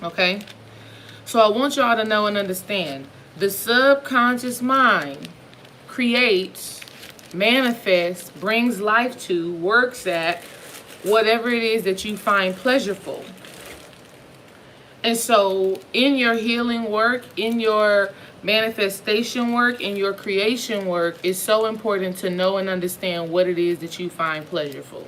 Okay? So I want y'all to know and understand. The subconscious mind creates, manifests, brings life to, works at whatever it is that you find pleasurable. And so in your healing work, in your manifestation work, in your creation work, it's so important to know and understand what it is that you find pleasurable.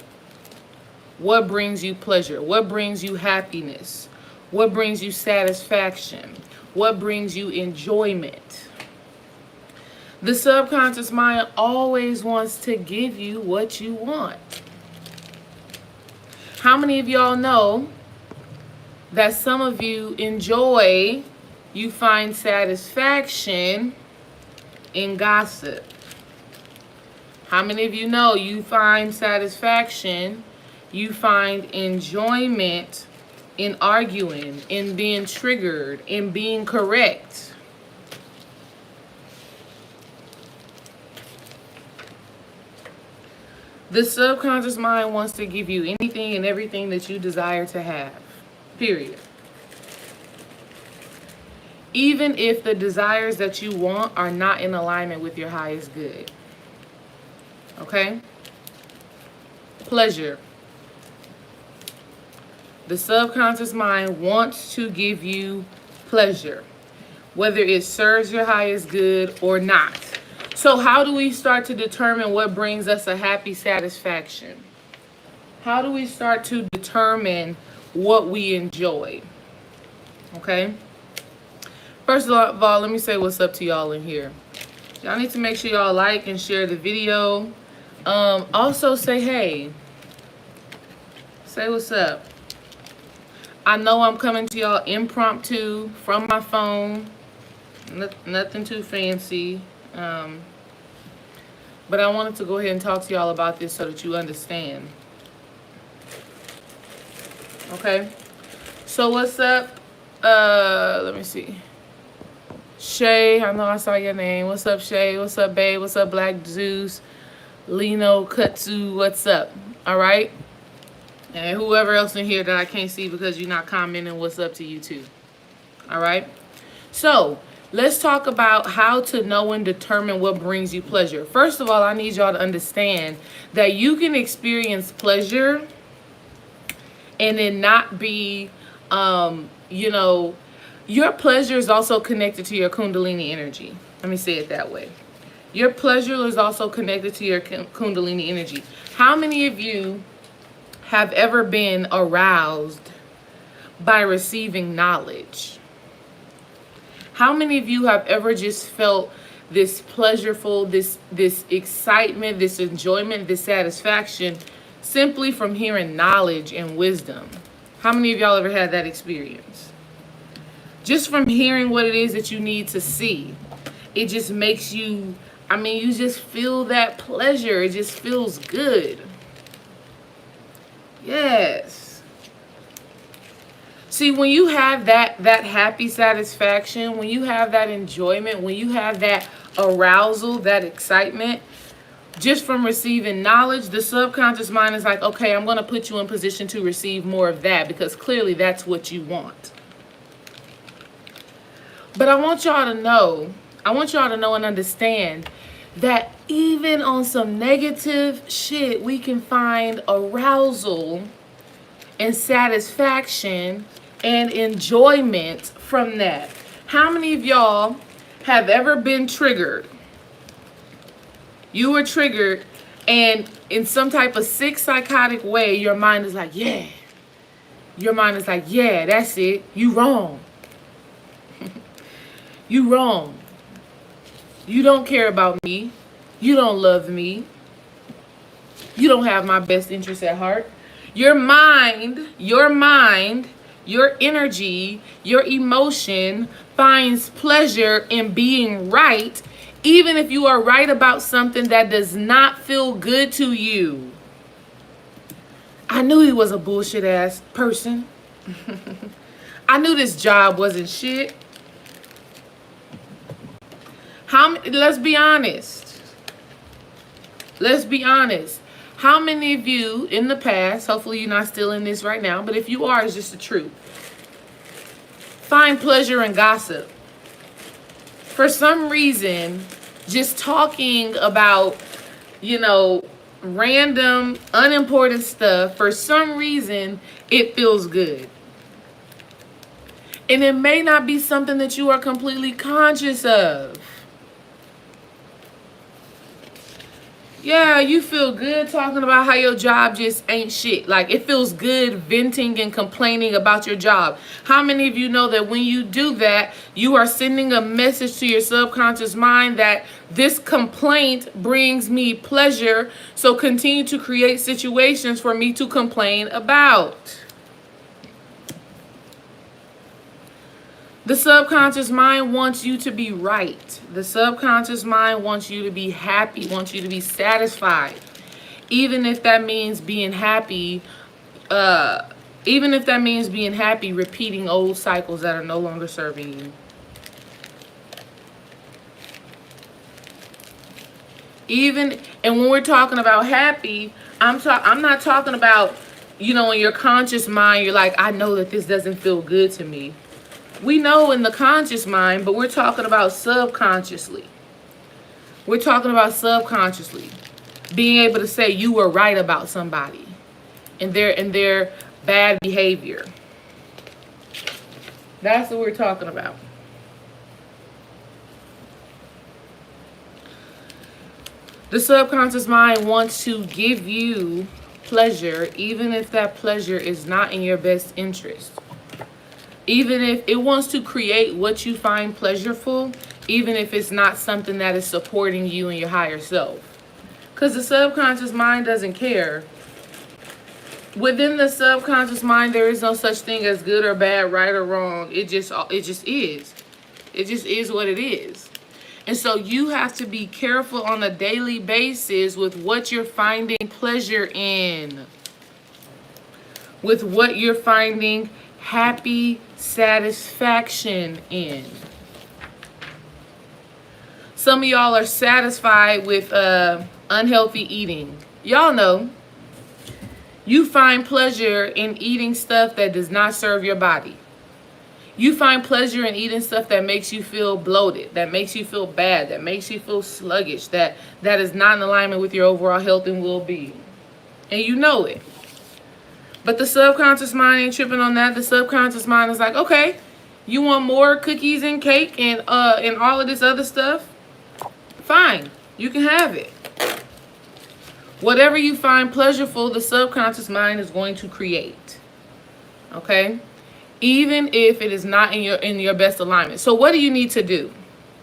What brings you pleasure? What brings you happiness? What brings you satisfaction? What brings you enjoyment? The subconscious mind always wants to give you what you want. How many of y'all know that some of you enjoy, you find satisfaction in gossip? How many of you know you find satisfaction, you find enjoyment in arguing, in being triggered, in being correct? The subconscious mind wants to give you anything and everything that you desire to have. Period. Even if the desires that you want are not in alignment with your highest good. Okay? Pleasure. The subconscious mind wants to give you pleasure, whether it serves your highest good or not. So how do we start to determine what brings us a happy satisfaction? How do we start to determine what we enjoy? Okay? First of all, let me say what's up to y'all in here. Y'all need to make sure y'all like and share the video. Also say hey. Say what's up. I know I'm coming to y'all impromptu from my phone. Nothing too fancy. But I wanted to go ahead and talk to y'all about this so that you understand. Okay? So what's up? Let me see. Shay, I know I saw your name. What's up, Shay? What's up, babe? What's up, Black Zeus? Lino Kutsu, what's up? All right? And whoever else in here that I can't see because you're not commenting, what's up to you too. All right? So, let's talk about how to know and determine what brings you pleasure. First of all, I need y'all to understand that you can experience pleasure and then not be, your pleasure is also connected to your Kundalini energy. Let me say it that way. Your pleasure is also connected to your Kundalini energy. How many of you have ever been aroused by receiving knowledge? How many of you have ever just felt this pleasureful, this excitement, this enjoyment, this satisfaction simply from hearing knowledge and wisdom? How many of y'all ever had that experience? Just from hearing what it is that you need to see. It just makes you, you just feel that pleasure. It just feels good. Yes. See, when you have that happy satisfaction, when you have that enjoyment, when you have that arousal, that excitement, just from receiving knowledge, the subconscious mind is like, okay, I'm going to put you in position to receive more of that because clearly that's what you want. But I want y'all to know and understand that even on some negative shit, we can find arousal and satisfaction and enjoyment from that. How many of y'all have ever been triggered? You were triggered, and in some type of sick, psychotic way, your mind is like, yeah. Your mind is like, yeah, that's it. You wrong. You wrong. You don't care about me. You don't love me. You don't have my best interest at heart. Your mind, your energy, your emotion finds pleasure in being right, even if you are right about something that does not feel good to you. I knew he was a bullshit ass person. I knew this job wasn't shit. Let's be honest. Let's be honest. How many of you in the past, hopefully you're not still in this right now, but if you are, it's just the truth. find pleasure in gossip. For some reason, just talking about, random, unimportant stuff, for some reason, it feels good. And it may not be something that you are completely conscious of. Yeah, you feel good talking about how your job just ain't shit. Like, it feels good venting and complaining about your job. How many of you know that when you do that, you are sending a message to your subconscious mind that this complaint brings me pleasure, so continue to create situations for me to complain about. The subconscious mind wants you to be right. The subconscious mind wants you to be happy, wants you to be satisfied. Even if that means being happy, repeating old cycles that are no longer serving you. And when we're talking about happy, I'm not talking about, in your conscious mind, you're like, I know that this doesn't feel good to me. We know in the conscious mind, but we're talking about subconsciously. We're talking about subconsciously. Being able to say you were right about somebody and their bad behavior. That's what we're talking about. The subconscious mind wants to give you pleasure, even if that pleasure is not in your best interest. Even if it wants to create what you find pleasurable, even if it's not something that is supporting you and your higher self. Because the subconscious mind doesn't care. Within the subconscious mind, there is no such thing as good or bad, right or wrong. It just is. It just is what it is. And so you have to be careful on a daily basis with what you're finding pleasure in. With what you're finding happy satisfaction in. Some of y'all are satisfied with unhealthy eating. Y'all know you find pleasure in eating stuff that does not serve your body. You find pleasure in eating stuff that makes you feel bloated, that makes you feel bad, that makes you feel sluggish, that is not in alignment with your overall health and well-being. And you know it. But the subconscious mind ain't tripping on that. The subconscious mind is like, okay, you want more cookies and cake and all of this other stuff? Fine, you can have it. Whatever you find pleasurable, the subconscious mind is going to create. Okay? Even if it is not in your best alignment. So what do you need to do?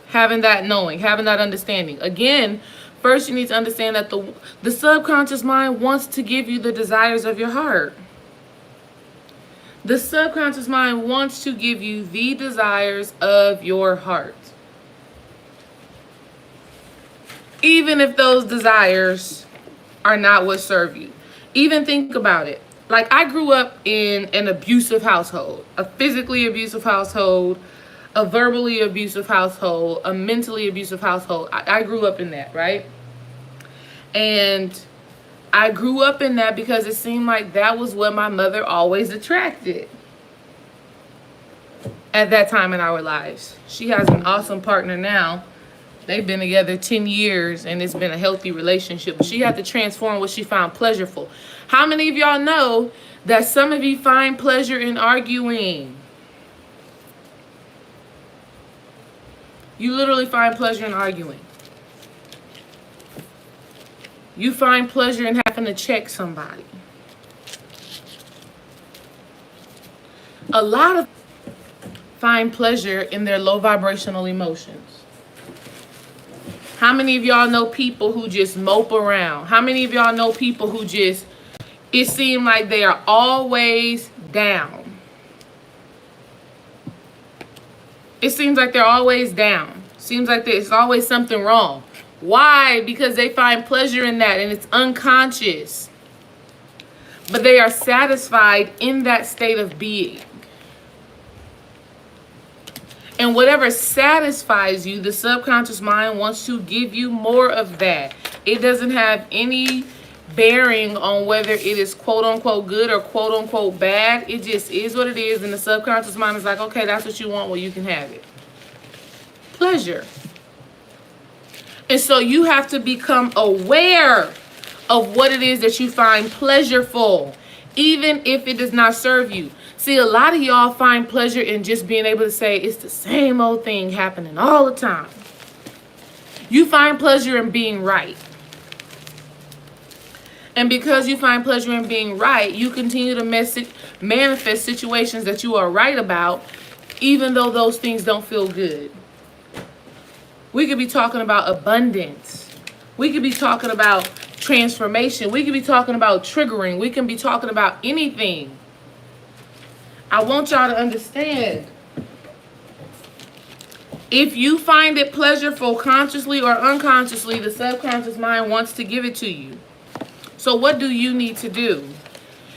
Having that knowing, having that understanding. Again, first you need to understand that the subconscious mind wants to give you the desires of your heart. The subconscious mind wants to give you the desires of your heart. Even if those desires are not what serve you. Even think about it. Like, I grew up in an abusive household, a physically abusive household, a verbally abusive household, a mentally abusive household. I grew up in that, right? And I grew up in that because it seemed like that was what my mother always attracted at that time in our lives. She has an awesome partner now. They've been together 10 years and it's been a healthy relationship. But she had to transform what she found pleasurable. How many of y'all know that some of you find pleasure in arguing? You literally find pleasure in arguing. You find pleasure in having to check somebody. A lot of find pleasure in their low vibrational emotions. How many of y'all know people who just mope around? How many of y'all know people who just, it seems like they are always down? It seems like they're always down. Seems like there's always something wrong. Why? Because they find pleasure in that and it's unconscious. But they are satisfied in that state of being. And whatever satisfies you, the subconscious mind wants to give you more of that. It doesn't have any bearing on whether it is quote unquote good or quote unquote bad. It just is what it is, and the subconscious mind is like, okay, that's what you want, well, you can have it. Pleasure. And so you have to become aware of what it is that you find pleasureful, even if it does not serve you. See, a lot of y'all find pleasure in just being able to say it's the same old thing happening all the time. You find pleasure in being right. And because you find pleasure in being right, you continue to manifest situations that you are right about, even though those things don't feel good. We could be talking about abundance. We could be talking about transformation. We could be talking about triggering. We can be talking about anything. I want y'all to understand, if you find it pleasureful consciously or unconsciously, the subconscious mind wants to give it to you. So what do you need to do?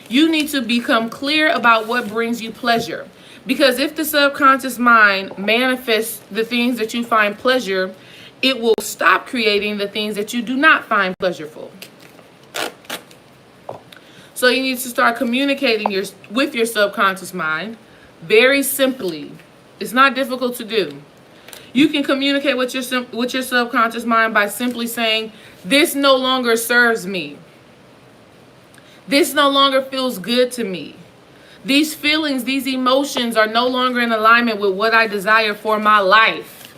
You need to become clear about what brings you pleasure. Because if the subconscious mind manifests the things that you find pleasure, it will stop creating the things that you do not find pleasurable. So you need to start communicating with your subconscious mind very simply. It's not difficult to do. You can communicate with your subconscious mind by simply saying, this no longer serves me. This no longer feels good to me. These feelings, these emotions are no longer in alignment with what I desire for my life.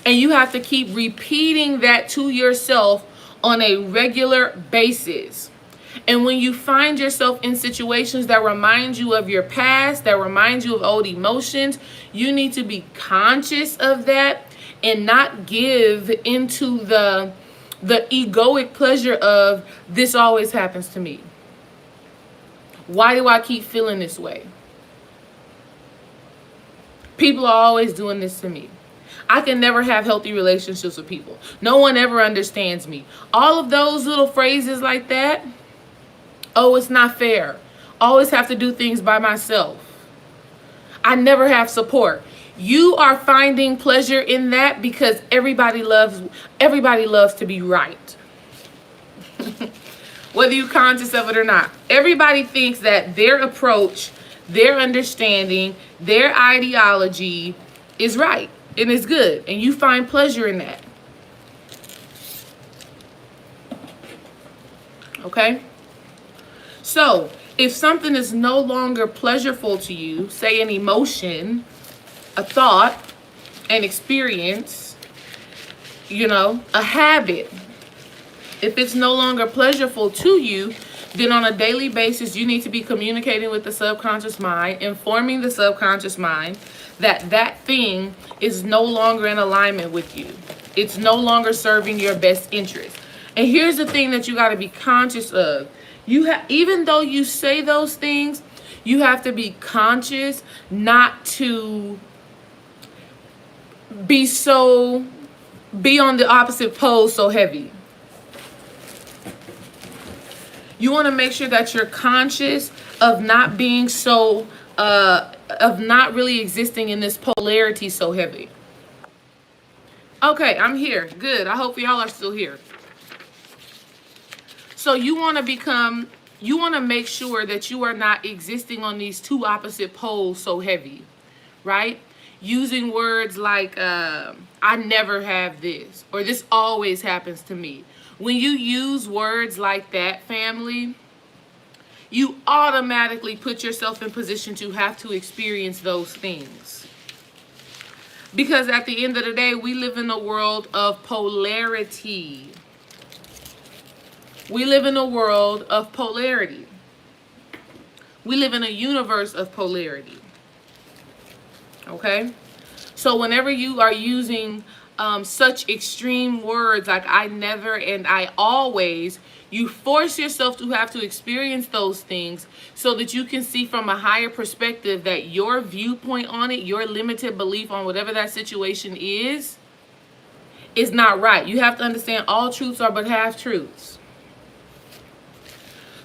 And you have to keep repeating that to yourself on a regular basis. And when you find yourself in situations that remind you of your past, that remind you of old emotions, you need to be conscious of that and not give into the egoic pleasure of this always happens to me. Why do I keep feeling this way? People are always doing this to me. I can never have healthy relationships with people. No one ever understands me. All of those little phrases like that. Oh, it's not fair. Always have to do things by myself. I never have support. You are finding pleasure in that because everybody loves to be right. Whether you're conscious of it or not. Everybody thinks that their approach, their understanding, their ideology is right and is good. And you find pleasure in that. Okay? So, if something is no longer pleasurable to you, say an emotion, a thought, an experience, a habit, if it's no longer pleasurable to you, then on a daily basis, you need to be communicating with the subconscious mind, informing the subconscious mind that that thing is no longer in alignment with you. It's no longer serving your best interest. And here's the thing that you got to be conscious of. Even though you say those things, you have to be conscious not to be on the opposite pole so heavy. You want to make sure that you're conscious of not being of not really existing in this polarity so heavy. Okay, I'm here. Good. I hope y'all are still here. So you want to make sure that you are not existing on these two opposite poles so heavy, right? Using words like, I never have this, or this always happens to me. When you use words like that, family, you automatically put yourself in position to have to experience those things. Because at the end of the day, we live in a world of polarity. We live in a world of polarity. We live in a universe of polarity. Okay? So whenever you are using such extreme words like I never and I always, you force yourself to have to experience those things so that you can see from a higher perspective that your viewpoint on it, your limited belief on whatever that situation is not right. You have to understand all truths are but half truths.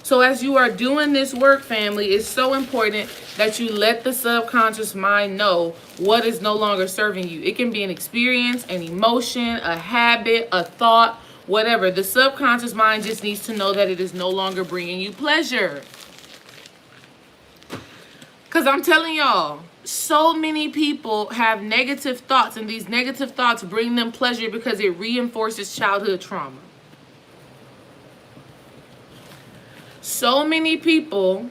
So as you are doing this work, family, it's so important that you let the subconscious mind know what is no longer serving you. It can be an experience, an emotion, a habit, a thought, whatever. The subconscious mind just needs to know that it is no longer bringing you pleasure. Because I'm telling y'all, so many people have negative thoughts, and these negative thoughts bring them pleasure because it reinforces childhood trauma. So many people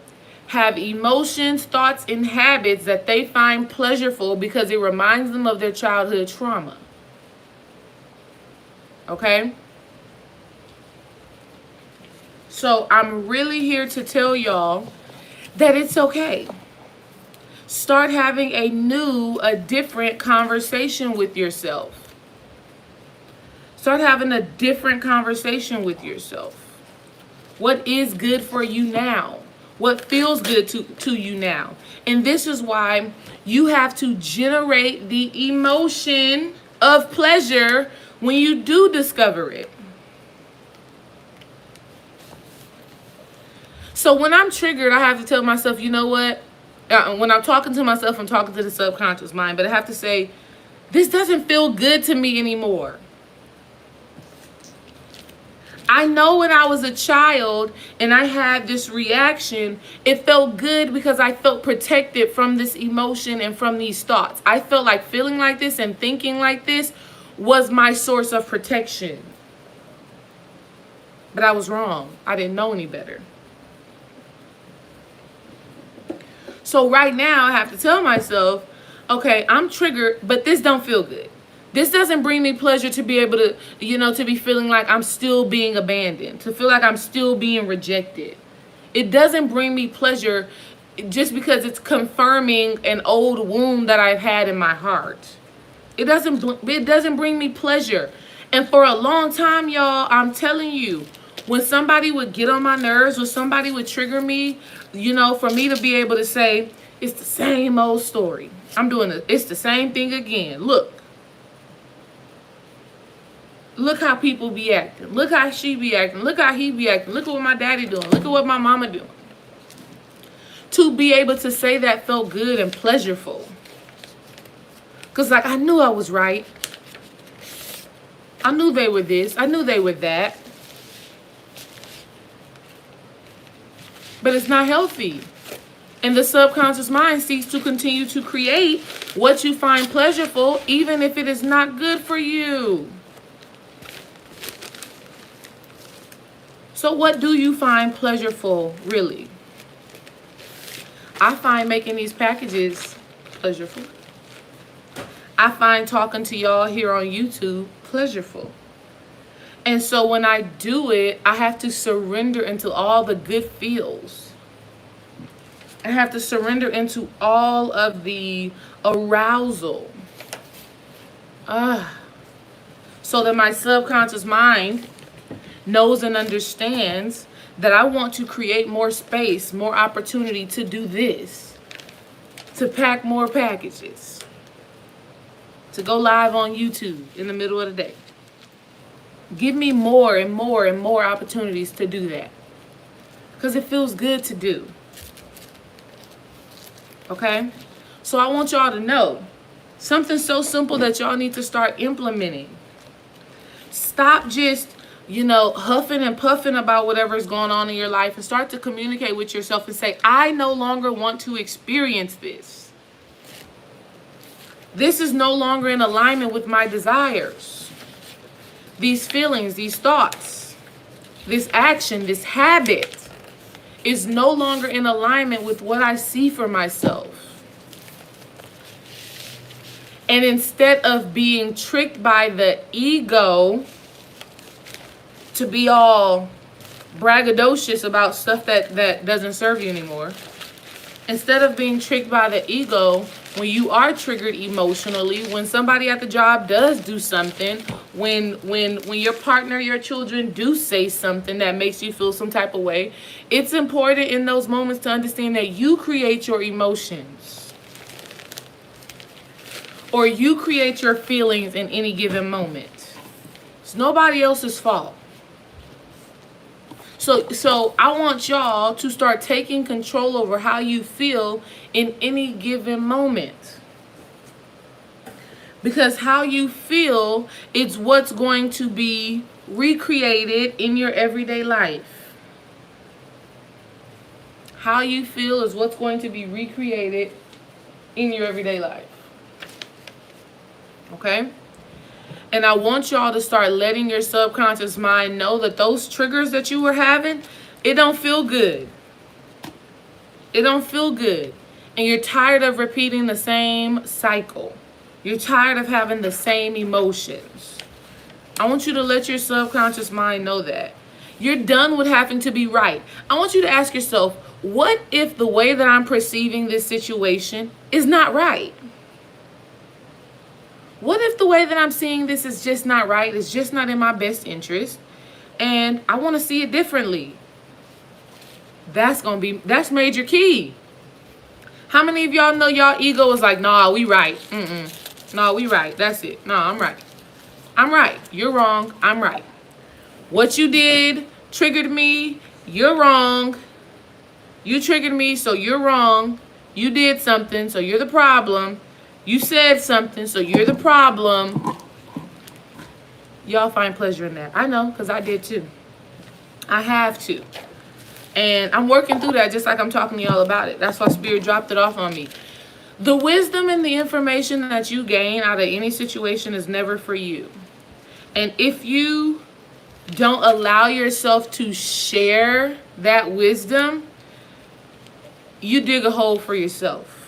have emotions, thoughts, and habits that they find pleasurable because it reminds them of their childhood trauma. Okay? So I'm really here to tell y'all that it's okay. Start having a different conversation with yourself. Start having a different conversation with yourself. What is good for you now? What feels good to you now? And this is why you have to generate the emotion of pleasure when you do discover it. So when I'm triggered, I have to tell myself, you know what? When I'm talking to myself, I'm talking to the subconscious mind, but I have to say, this doesn't feel good to me anymore. I know when I was a child and I had this reaction, it felt good because I felt protected from this emotion and from these thoughts. I felt like feeling like this and thinking like this was my source of protection. But I was wrong. I didn't know any better. So right now I have to tell myself, okay, I'm triggered, but this don't feel good. This doesn't bring me pleasure to be able to, to be feeling like I'm still being abandoned, to feel like I'm still being rejected. It doesn't bring me pleasure just because it's confirming an old wound that I've had in my heart. It doesn't bring me pleasure. And for a long time, y'all, I'm telling you, when somebody would get on my nerves, when somebody would trigger me, for me to be able to say, it's the same old story. I'm doing it. It's the same thing again. Look how people be acting. Look how she be acting. Look how he be acting. Look at what my daddy doing. Look at what my mama doing. To be able to say that felt good and pleasurable. Because I knew I was right. I knew they were this. I knew they were that. But it's not healthy. And the subconscious mind seeks to continue to create what you find pleasurable, even if it is not good for you. So what do you find pleasurable, really? I find making these packages pleasurable. I find talking to y'all here on YouTube pleasurable. And so when I do it, I have to surrender into all the good feels. I have to surrender into all of the arousal. So that my subconscious mind knows and understands that I want to create more space, more opportunity to do this. To pack more packages. To go live on YouTube in the middle of the day. Give me more and more and more opportunities to do that. Because it feels good to do. Okay? So I want y'all to know something so simple that y'all need to start implementing. Stop just, huffing and puffing about whatever's going on in your life and start to communicate with yourself and say, I no longer want to experience this. This is no longer in alignment with my desires. These feelings, these thoughts, this action, this habit is no longer in alignment with what I see for myself. And instead of being tricked by the ego to be all braggadocious about stuff that doesn't serve you anymore, instead of being tricked by the ego when you are triggered emotionally, when somebody at the job does do something, when your partner, your children do say something that makes you feel some type of way, it's important in those moments to understand that you create your emotions. Or you create your feelings in any given moment. It's nobody else's fault. So I want y'all to start taking control over how you feel in any given moment. Because how you feel is what's going to be recreated in your everyday life. How you feel is what's going to be recreated in your everyday life. Okay? And I want y'all to start letting your subconscious mind know that those triggers that you were having, it don't feel good. It don't feel good. And you're tired of repeating the same cycle. You're tired of having the same emotions. I want you to let your subconscious mind know that. You're done with having to be right. I want you to ask yourself, what if the way that I'm perceiving this situation is not right? What if the way that I'm seeing this is just not right? It's just not in my best interest. And I want to see it differently. That's major key. How many of y'all know y'all ego is like, nah, we right. Nah, we right. That's it. Nah, I'm right. I'm right. You're wrong. I'm right. What you did triggered me. You're wrong. You triggered me, so you're wrong. You did something, so you're the problem. You said something, so you're the problem. Y'all find pleasure in that. I know, because I did too. I have to. And I'm working through that just like I'm talking to y'all about it. That's why Spirit dropped it off on me. The wisdom and the information that you gain out of any situation is never for you. And if you don't allow yourself to share that wisdom, you dig a hole for yourself.